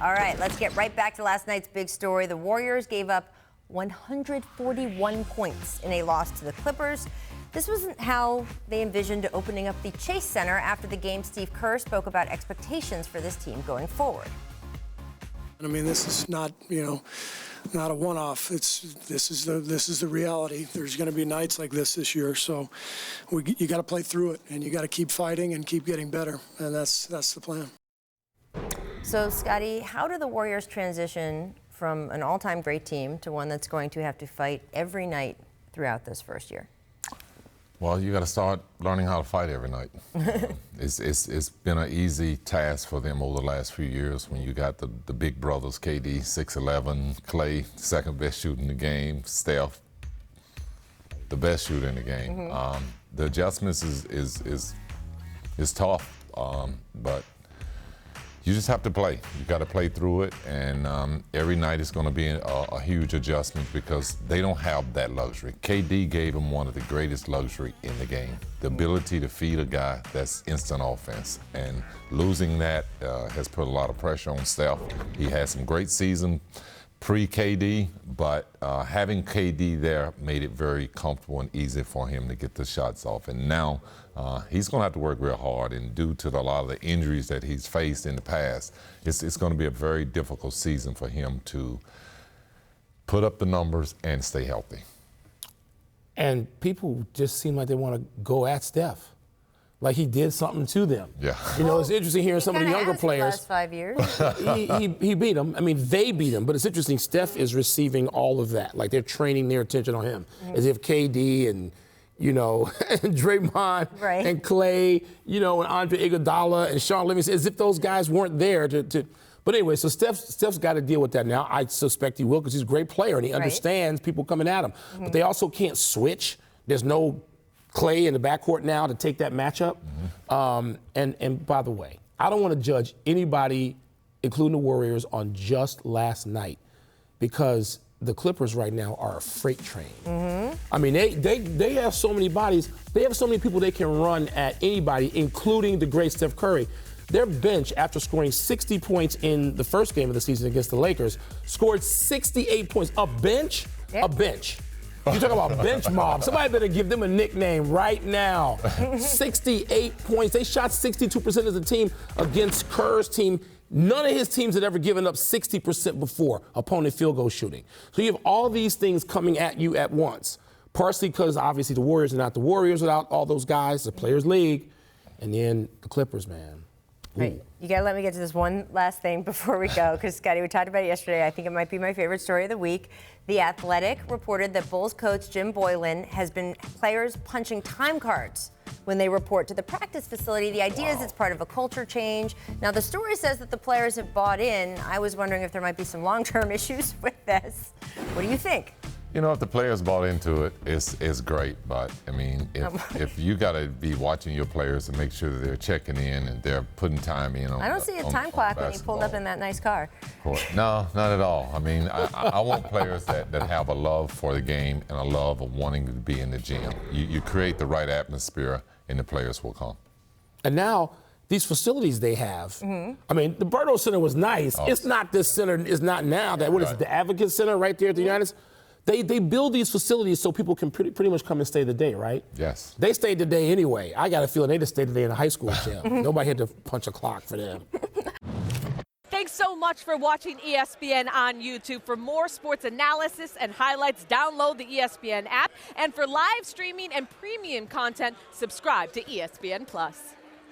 All right, let's get right back to last night's big story. The Warriors gave up 141 points in a loss to the Clippers. This wasn't how they envisioned opening up the Chase Center after the game. Steve Kerr spoke about expectations for this team going forward. I mean, this is not, not a one-off. This is the reality. There's going to be nights like this year, so you got to play through it, and you got to keep fighting and keep getting better, and that's the plan. So, Scottie, how do the Warriors transition from an all-time great team to one that's going to have to fight every night throughout this first year? Well, you got to start learning how to fight every night. It's been an easy task for them over the last few years when you got the big brothers, KD, 6'11", Clay, second best shooter in the game, Steph, the best shooter in the game. Mm-hmm. The adjustments is tough, but you just have to play. You got to play through it, and every night is going to be a huge adjustment because they don't have that luxury. KD gave them one of the greatest luxury in the game, the ability to feed a guy that's instant offense, and losing that has put a lot of pressure on Steph. He had some great season pre-KD, but having KD there made it very comfortable and easy for him to get the shots off. And now he's going to have to work real hard, and due to a lot of the injuries that he's faced in the past, it's going to be a very difficult season for him to put up the numbers and stay healthy. And people just seem like they want to go at Steph. Like he did something to them. Yeah. It's interesting hearing some of the younger players. The last 5 years. he beat them. I mean, they beat him. But it's interesting. Steph is receiving all of that. Like they're training their attention on him, as if KD and and Draymond and Clay, and Andre Iguodala and Sean Livingston, as if those guys weren't there to. But anyway, so Steph's got to deal with that now. I suspect he will because he's a great player and he understands people coming at him. Mm-hmm. But they also can't switch. There's no Clay in the backcourt now to take that matchup. Mm-hmm. And by the way, I don't want to judge anybody, including the Warriors, on just last night because the Clippers right now are a freight train. Mm-hmm. I mean, they have so many bodies. They have so many people they can run at anybody, including the great Steph Curry. Their bench, after scoring 60 points in the first game of the season against the Lakers, scored 68 points. A bench? Yep. A bench. You talk about bench mob. Somebody better give them a nickname right now. 68 points. They shot 62% as a team against Kerr's team. None of his teams had ever given up 60% before opponent field goal shooting. So you have all these things coming at you at once. Partially because obviously the Warriors are not the Warriors without all those guys, the Players League, and then the Clippers, man. Right. You got to let me get to this one last thing before we go, because, Scottie, we talked about it yesterday. I think it might be my favorite story of the week. The Athletic reported that Bulls coach Jim Boylen has been players punching time cards when they report to the practice facility. The idea is it's part of a culture change. Now, the story says that the players have bought in. I was wondering if there might be some long-term issues with this. What do you think? If the players bought into it, it's great. But, I mean, if you got to be watching your players and make sure that they're checking in and they're putting time in on I don't see a time clock when you pulled up in that nice car. No, not at all. I mean, I want players that have a love for the game and a love of wanting to be in the gym. You create the right atmosphere and the players will come. And now, these facilities they have, I mean, the Berto Center was nice. Oh. It's not this center, it's not now. What is it, the Advocate Center right there at the United States? They build these facilities so people can pretty much come and stay the day, right? Yes. They stayed the day anyway. I got a feeling they just stayed the day in a high school gym. Nobody had to punch a clock for them. Thanks so much for watching ESPN on YouTube. For more sports analysis and highlights, download the ESPN app. And for live streaming and premium content, subscribe to ESPN+.